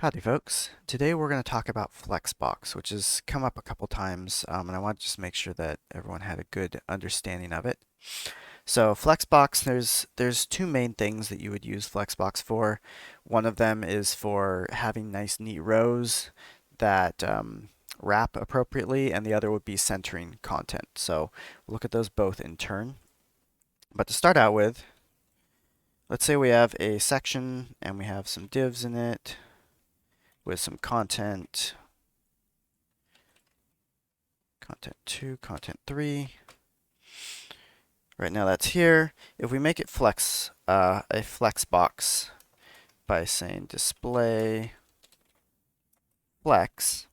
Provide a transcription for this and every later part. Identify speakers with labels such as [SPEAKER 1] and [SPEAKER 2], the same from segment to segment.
[SPEAKER 1] Howdy folks. Today we're going to talk about Flexbox, which has come up a couple times, and I want to just make sure that everyone had a good understanding of it. So Flexbox, there's two main things that you would use Flexbox for. One of them is for having nice neat rows that wrap appropriately, and the other would be centering content. So we'll look at those both in turn. But to start out with, let's say we have a section and we have some divs in it with some content 2, content 3. Right now that's here. If we make it a flex box by saying display flex.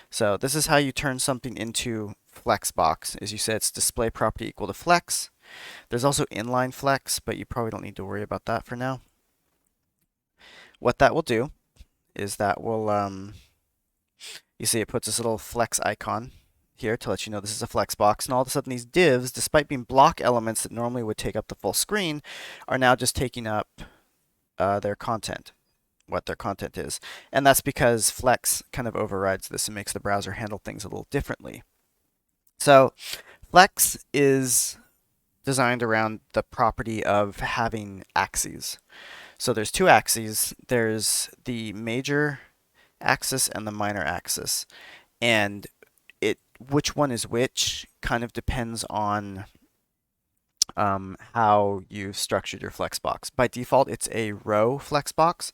[SPEAKER 1] So this is how you turn something into Flexbox. As you said, it's display property equal to flex. There's also inline flex, but you probably don't need to worry about that for now. What that will do is that will, you see it puts this little flex icon here to let you know this is a flex box, and all of a sudden these divs, despite being block elements that normally would take up the full screen, are now just taking up their content, what their content is. And that's because flex kind of overrides this and makes the browser handle things a little differently. So flex is designed around the property of having axes. So there's two axes. There's the major axis and the minor axis. And which one is which kind of depends on how you've structured your flexbox. By default, it's a row flexbox,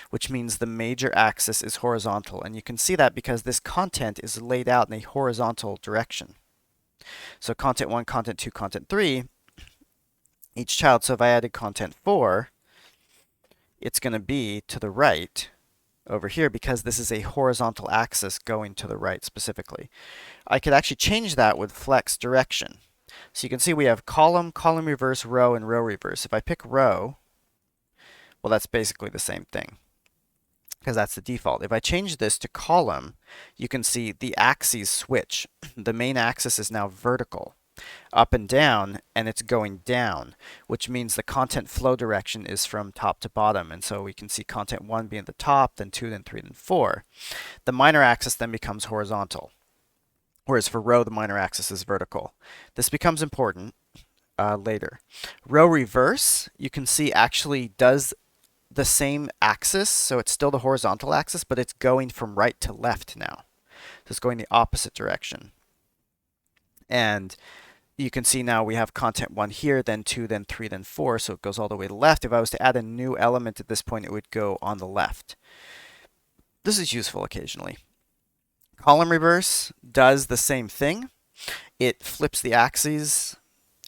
[SPEAKER 1] which means the major axis is horizontal. And you can see that because this content is laid out in a horizontal direction. So content 1, content 2, content 3, each child. So if I added content 4, it's going to be to the right over here because this is a horizontal axis going to the right specifically. I could actually change that with flex direction. So you can see we have column, column reverse, row, and row reverse. If I pick row, well, that's basically the same thing because that's the default. If I change this to column, you can see the axes switch. The main axis is now vertical, up and down, and it's going down, which means the content flow direction is from top to bottom. And so we can see content 1 being at the top, then 2, then 3, then 4. The minor axis then becomes horizontal, whereas for row, the minor axis is vertical. This becomes important later. Row reverse, you can see actually does the same axis, so it's still the horizontal axis, but it's going from right to left now. So it's going the opposite direction. And you can see now we have content 1 here, then 2, then 3, then 4, so it goes all the way to the left. If I was to add a new element at this point, it would go on the left. This is useful occasionally. Column reverse does the same thing. It flips the axes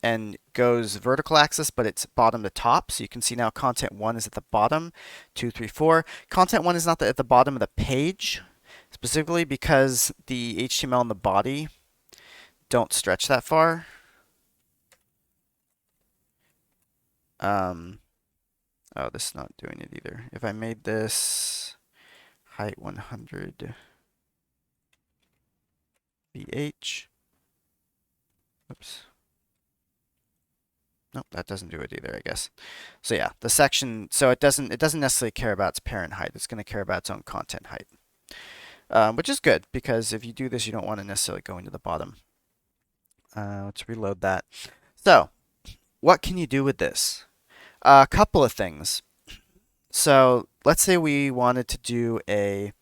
[SPEAKER 1] and goes vertical axis, but it's bottom to top. So you can see now content 1 is at the bottom, 2, 3, 4. Content 1 is not at the bottom of the page, specifically because the HTML and the body don't stretch that far. Oh, this is not doing it either. If I made this height 100 VH, oops. Nope, that doesn't do it either, I guess. So yeah, the section, so it doesn't necessarily care about its parent height. It's going to care about its own content height, which is good because if you do this, you don't want to necessarily go into the bottom. Let's reload that. So, what can you do with this? A couple of things. So let's say we wanted to do a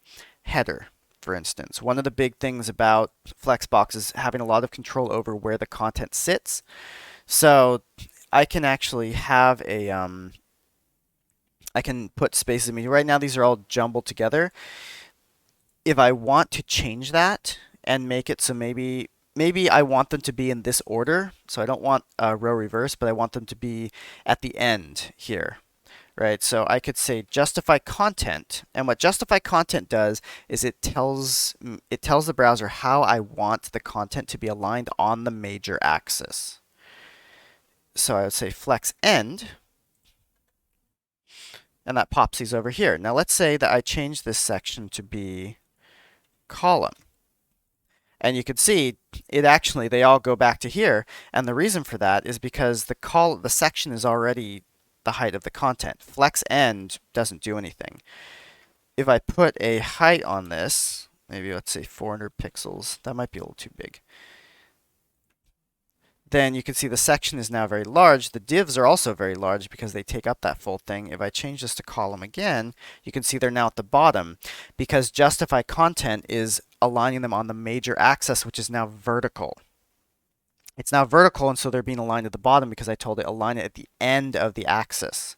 [SPEAKER 1] header, for instance. One of the big things about Flexbox is having a lot of control over where the content sits. So I can actually have a, I can put spaces. I mean, right now these are all jumbled together. If I want to change that and make it so maybe I want them to be in this order. So I don't want a row reverse, but I want them to be at the end here, right? So I could say justify content. And what justify content does is it tells the browser how I want the content to be aligned on the major axis. So I would say flex end, and that pops these over here. Now let's say that I change this section to be column. And you can see it actually, they all go back to here. And the reason for that is because the section is already the height of the content. Flex end doesn't do anything. if I put a height on this, maybe let's say 400 pixels, that might be a little too big. Then you can see the section is now very large. The divs are also very large because they take up that full thing. If I change this to column again, you can see they're now at the bottom because justify content is aligning them on the major axis, which is now vertical. It's now vertical, and so they're being aligned at the bottom because I told it align it at the end of the axis.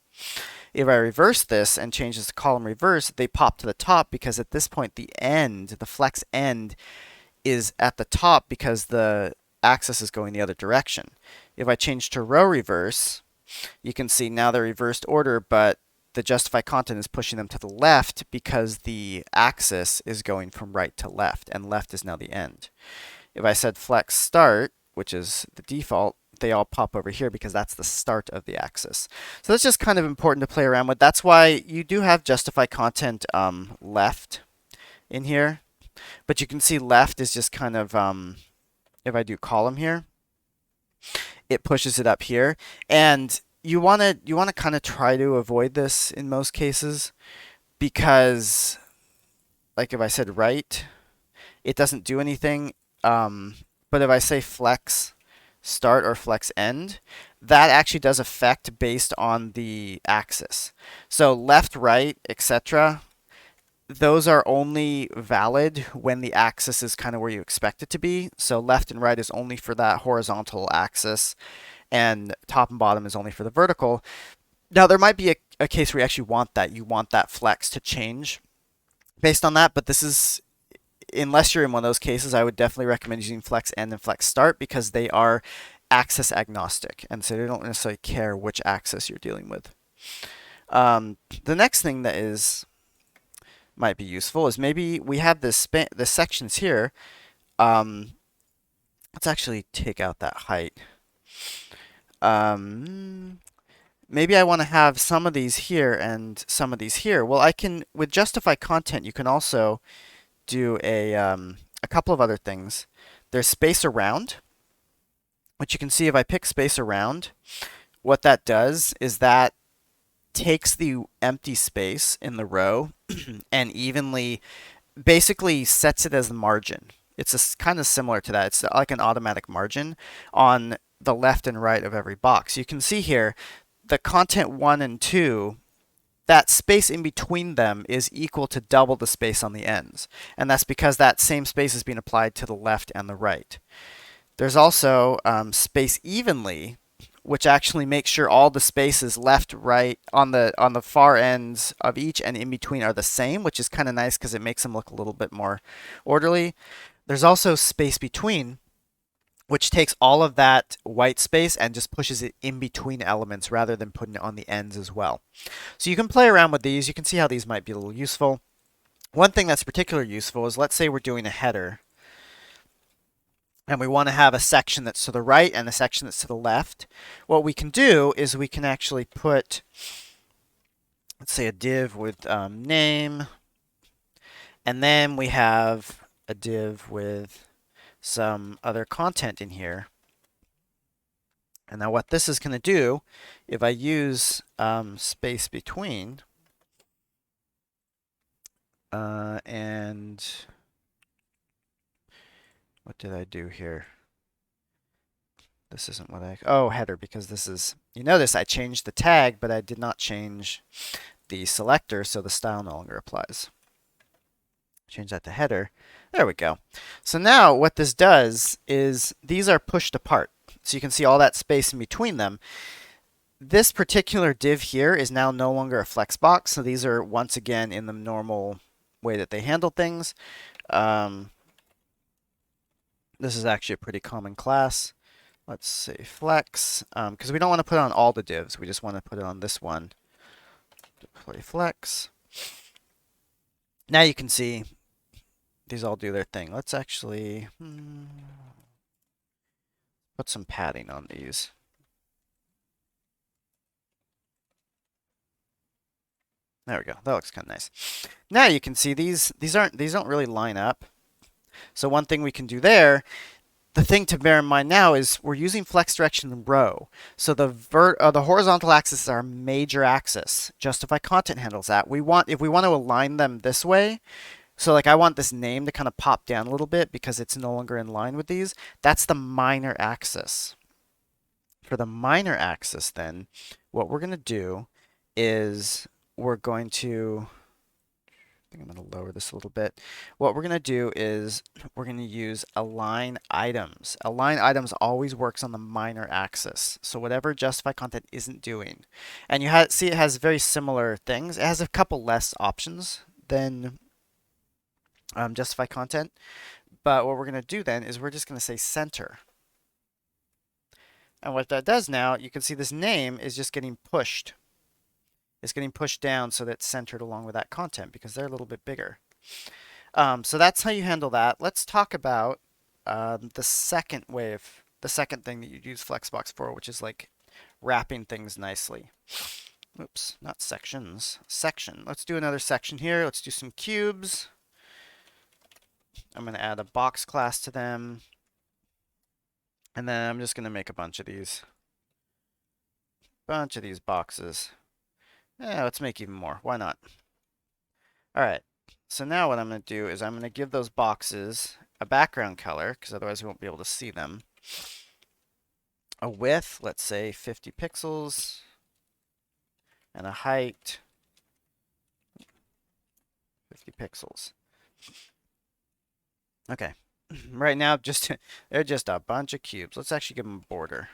[SPEAKER 1] If I reverse this and change this to column reverse, they pop to the top because at this point the end, the flex end, is at the top because the axis is going the other direction. If I change to row reverse, you can see now they're reversed order, but the justify content is pushing them to the left because the axis is going from right to left, and left is now the end. If I said flex start, which is the default, they all pop over here because that's the start of the axis. So that's just kind of important to play around with. That's why you do have justify content left in here, but you can see left is just kind of if I do column here, it pushes it up here, and you want to kind of try to avoid this in most cases because, like if I said right, it doesn't do anything. But if I say flex start or flex end, that actually does affect based on the axis. So left, right, etc. Those are only valid when the axis is kind of where you expect it to be. So left and right is only for that horizontal axis, and top and bottom is only for the vertical. Now, there might be a case where you actually want that. You want that flex to change based on that, but this is, unless you're in one of those cases, I would definitely recommend using flex end and flex start because they are axis agnostic, and so they don't necessarily care which axis you're dealing with. The next thing that might be useful is maybe we have the sections here. Let's actually take out that height. Maybe I want to have some of these here and some of these here. Well, I can, with justify content, you can also do a couple of other things. There's space around, which you can see if I pick space around, what that does is that takes the empty space in the row and evenly, basically sets it as the margin. It's kind of similar to that. It's like an automatic margin on the left and right of every box. You can see here the content 1 and 2, that space in between them is equal to double the space on the ends. And that's because that same space is being applied to the left and the right. There's also space evenly, which actually makes sure all the spaces left, right, on the far ends of each and in between are the same, which is kind of nice because it makes them look a little bit more orderly. There's also space between, which takes all of that white space and just pushes it in between elements rather than putting it on the ends as well. So you can play around with these. You can see how these might be a little useful. One thing that's particularly useful is, let's say we're doing a header, and we want to have a section that's to the right and a section that's to the left. What we can do is we can actually put, let's say, a div with name, and then we have a div with some other content in here. And now what this is going to do, if I use space between, and what did I do here? This isn't what header, because this is, you notice I changed the tag, but I did not change the selector, so the style no longer applies. Change that to header. There we go. So now what this does is these are pushed apart. So you can see all that space in between them. This particular div here is now no longer a Flexbox, so these are once again in the normal way that they handle things. This is actually a pretty common class. Let's say flex, because we don't want to put on all the divs. We just want to put it on this one. Deploy flex. Now you can see these all do their thing. Let's actually put some padding on these. There we go. That looks kind of nice. Now you can see these don't really line up. So one thing we can do there, the thing to bear in mind now is we're using flex direction row. So the horizontal axis is our major axis. Justify content handles that. If we want to align them this way, so like I want this name to kind of pop down a little bit because it's no longer in line with these. That's the minor axis. For the minor axis then, what we're going to do is we're going to I think I'm going to lower this a little bit. What we're going to do is we're going to use align items. Align items always works on the minor axis. So whatever justify content isn't doing. And you see it has very similar things. It has a couple less options than justify content. But what we're going to do then is we're just going to say center. And what that does now, you can see this name is just getting pushed. It's getting pushed down so that it's centered along with that content because they're a little bit bigger. So that's how you handle that. Let's talk about the second thing that you use Flexbox for, which is like wrapping things nicely. Oops, not sections. Section. Let's do another section here. Let's do some cubes. I'm going to add a box class to them. And then I'm just going to make a bunch of these. Boxes. Yeah, let's make even more. Why not? All right. So now what I'm going to do is I'm going to give those boxes a background color, because otherwise we won't be able to see them. A width, let's say 50 pixels. And a height, 50 pixels. Okay. Right now, they're just a bunch of cubes. Let's actually give them a border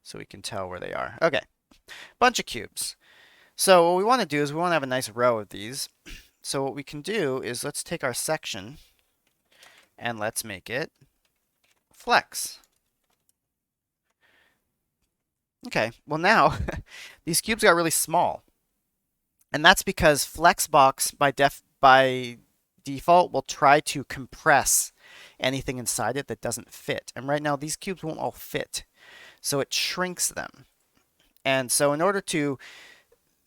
[SPEAKER 1] so we can tell where they are. Okay. Bunch of cubes. So what we want to do is we want to have a nice row of these. So what we can do is let's take our section and let's make it flex. Okay, well now these cubes got really small. And that's because Flexbox by default will try to compress anything inside it that doesn't fit. And right now these cubes won't all fit. So it shrinks them. And so in order to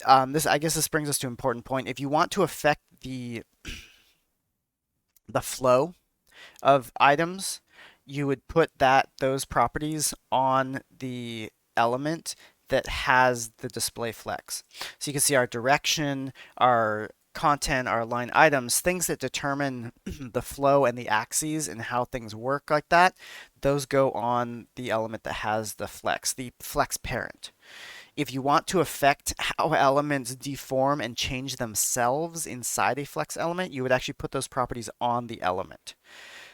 [SPEAKER 1] I guess this brings us to an important point. If you want to affect the flow of items, you would put those properties on the element that has the display flex. So you can see our direction, our content, our line items, things that determine the flow and the axes and how things work like that, those go on the element that has the flex parent. If you want to affect how elements deform and change themselves inside a flex element, you would actually put those properties on the element.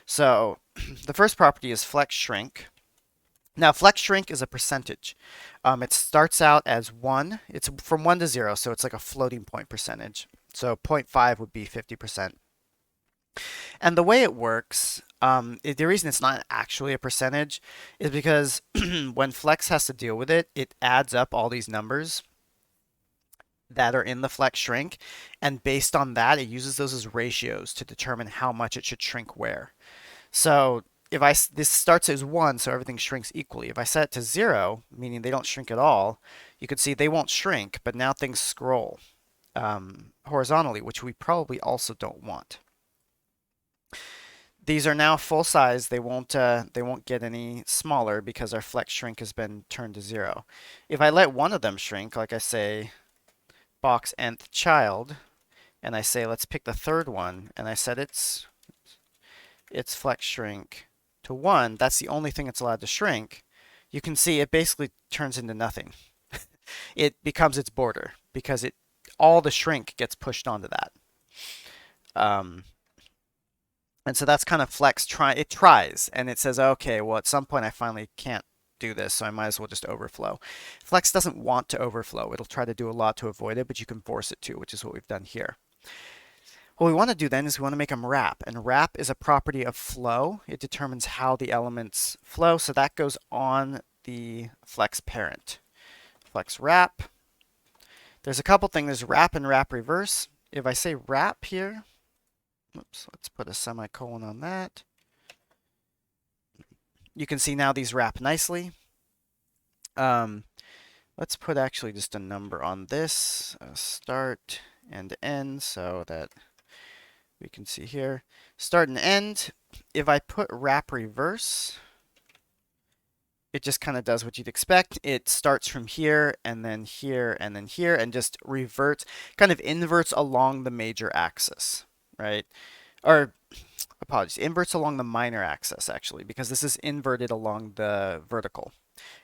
[SPEAKER 1] So the first property is flex shrink. Now flex shrink is a percentage. It starts out as 1. It's from 1 to 0, so it's like a floating point percentage. So 0.5 would be 50%. And the way it works, the reason it's not actually a percentage is because when Flex has to deal with it, it adds up all these numbers that are in the Flex shrink, and based on that, it uses those as ratios to determine how much it should shrink where. So this starts as 1, so everything shrinks equally. If I set it to 0, meaning they don't shrink at all, you can see they won't shrink, but now things scroll horizontally, which we probably also don't want. These are now full size. They won't get any smaller because our flex shrink has been turned to 0. If I let one of them shrink, like I say box nth child, and I say let's pick the third one, and I set its flex shrink to 1, that's the only thing it's allowed to shrink. You can see it basically turns into nothing. It becomes its border because all the shrink gets pushed onto that. And so that's kind of Flex it tries, and it says, okay, well, at some point I finally can't do this, so I might as well just overflow. Flex doesn't want to overflow. It'll try to do a lot to avoid it, but you can force it to, which is what we've done here. What we want to do then is we want to make them wrap, and wrap is a property of flow. It determines how the elements flow, so that goes on the Flex parent. Flex wrap. There's a couple things. There's wrap and wrap reverse. If I say wrap here, oops, let's put a semicolon on that. You can see now these wrap nicely. Let's put actually just a number on this, start and end, so that we can see here, start and end. If I put wrap reverse, it just kind of does what you'd expect. It starts from here and then here and then here and just reverts, kind of inverts along the major axis, right? Or apologies, inverts along the minor axis actually, because this is inverted along the vertical.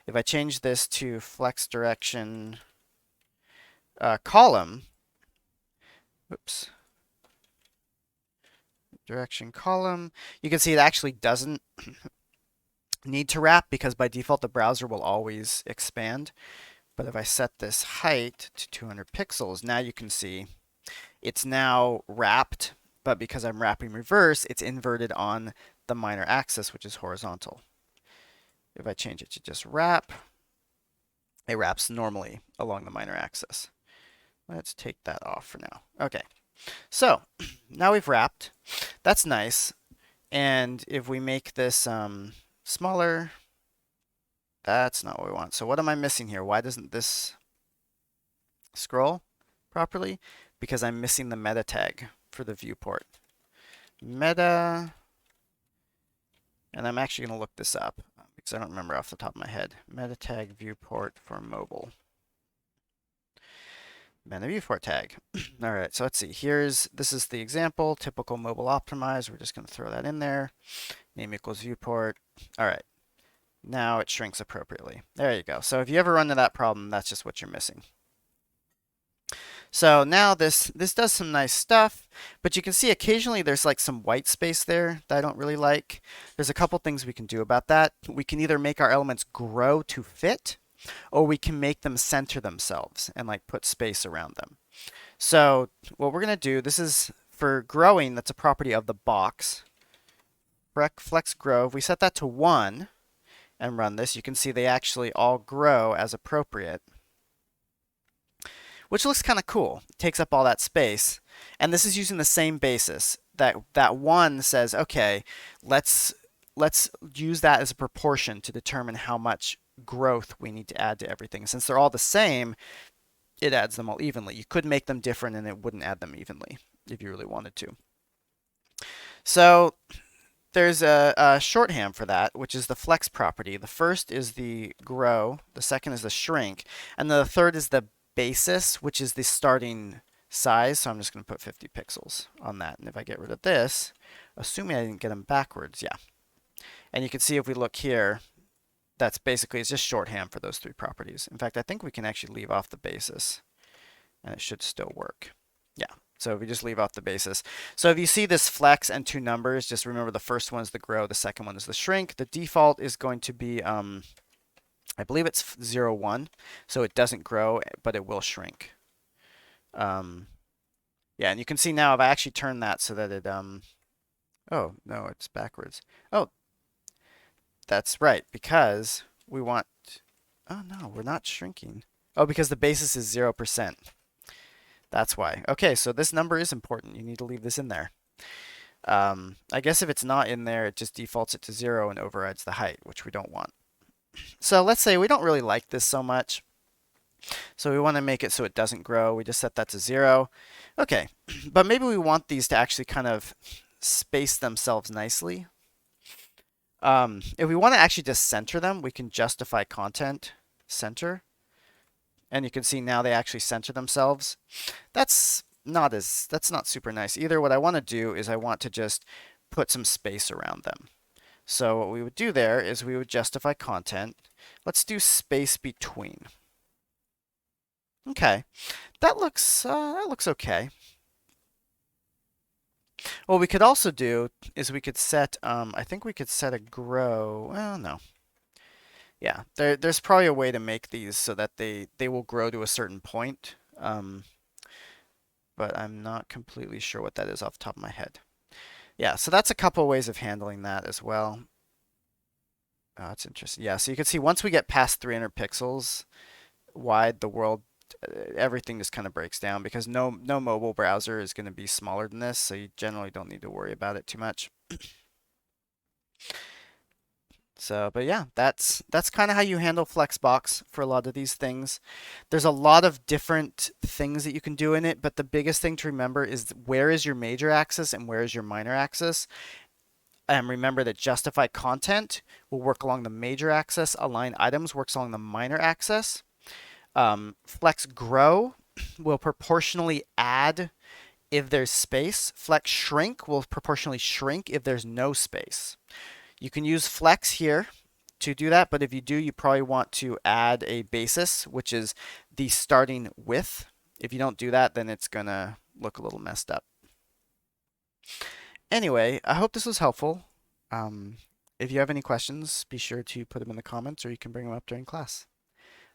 [SPEAKER 1] If I change this to flex direction column, oops, direction column, you can see it actually doesn't need to wrap because by default the browser will always expand. But if I set this height to 200 pixels, now you can see it's now wrapped, but because I'm wrapping reverse, it's inverted on the minor axis, which is horizontal. If I change it to just wrap, it wraps normally along the minor axis. Let's take that off for now. Okay, so now we've wrapped. That's nice. And if we make this smaller, that's not what we want. So what am I missing here? Why doesn't this scroll properly? Because I'm missing the meta tag for the viewport. Meta, and I'm actually going to look this up because I don't remember off the top of my head. Meta tag viewport for mobile. Meta viewport tag. All right, so let's see. This is the example, typical mobile optimized. We're just going to throw that in there. Name equals viewport. All right. Now it shrinks appropriately. There you go. So if you ever run into that problem, that's just what you're missing. So now this does some nice stuff, but you can see occasionally there's like some white space there that I don't really like. There's a couple things we can do about that. We can either make our elements grow to fit, or we can make them center themselves and like put space around them. So what we're going to do, this is for growing, that's a property of the box. Flex grow, if we set that to 1 and run this, you can see they actually all grow as appropriate, which looks kind of cool. It takes up all that space. And this is using the same basis. That 1 says, okay, let's use that as a proportion to determine how much growth we need to add to everything. Since they're all the same, it adds them all evenly. You could make them different and it wouldn't add them evenly if you really wanted to. So there's a shorthand for that, which is the flex property. The first is the grow, the second is the shrink, and the third is the basis, which is the starting size. So I'm just going to put 50 pixels on that. And if I get rid of this, assuming I didn't get them backwards, yeah. And you can see if we look here, that's basically, it's just shorthand for those 3 properties. In fact, I think we can actually leave off the basis and it should still work. Yeah. So if we just leave off the basis. So if you see this flex and 2 numbers, just remember the first one is the grow, the second one is the shrink. The default is going to be, I believe it's 0, 1. So it doesn't grow, but it will shrink. Yeah, and you can see now if I actually turn that so that it, oh, no, it's backwards. Oh, that's right, because we want, oh no, we're not shrinking. Oh, because the basis is 0%. That's why. Okay, so this number is important. You need to leave this in there. I guess if it's not in there, it just defaults it to 0 and overrides the height, which we don't want. So let's say we don't really like this so much. So we want to make it so it doesn't grow. We just set that to 0. Okay, but maybe we want these to actually kind of space themselves nicely. If we want to actually just center them, we can justify content center. And you can see now they actually center themselves. That's not super nice either. What I want to do is I want to just put some space around them. So what we would do there is we would justify content. Let's do space between. Okay, that looks okay. What we could also do is we could set, I think we could set a grow. Well, no. Yeah, there's probably a way to make these so that they will grow to a certain point. But I'm not completely sure what that is off the top of my head. Yeah, so that's a couple ways of handling that as well. Oh, that's interesting. Yeah, so you can see once we get past 300 pixels wide, the world, everything just kind of breaks down because no mobile browser is going to be smaller than this, so you generally don't need to worry about it too much. So, but yeah, that's kind of how you handle Flexbox for a lot of these things. There's a lot of different things that you can do in it, but the biggest thing to remember is where is your major axis and where is your minor axis. And remember that justify content will work along the major axis, align items works along the minor axis. Flex grow will proportionally add if there's space. Flex shrink will proportionally shrink if there's no space. You can use flex here to do that, but if you do, you probably want to add a basis, which is the starting width. If you don't do that, then it's gonna look a little messed up. Anyway, I hope this was helpful. Um, if you have any questions, be sure to put them in the comments or you can bring them up during class.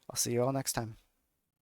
[SPEAKER 1] I'll see you all next time.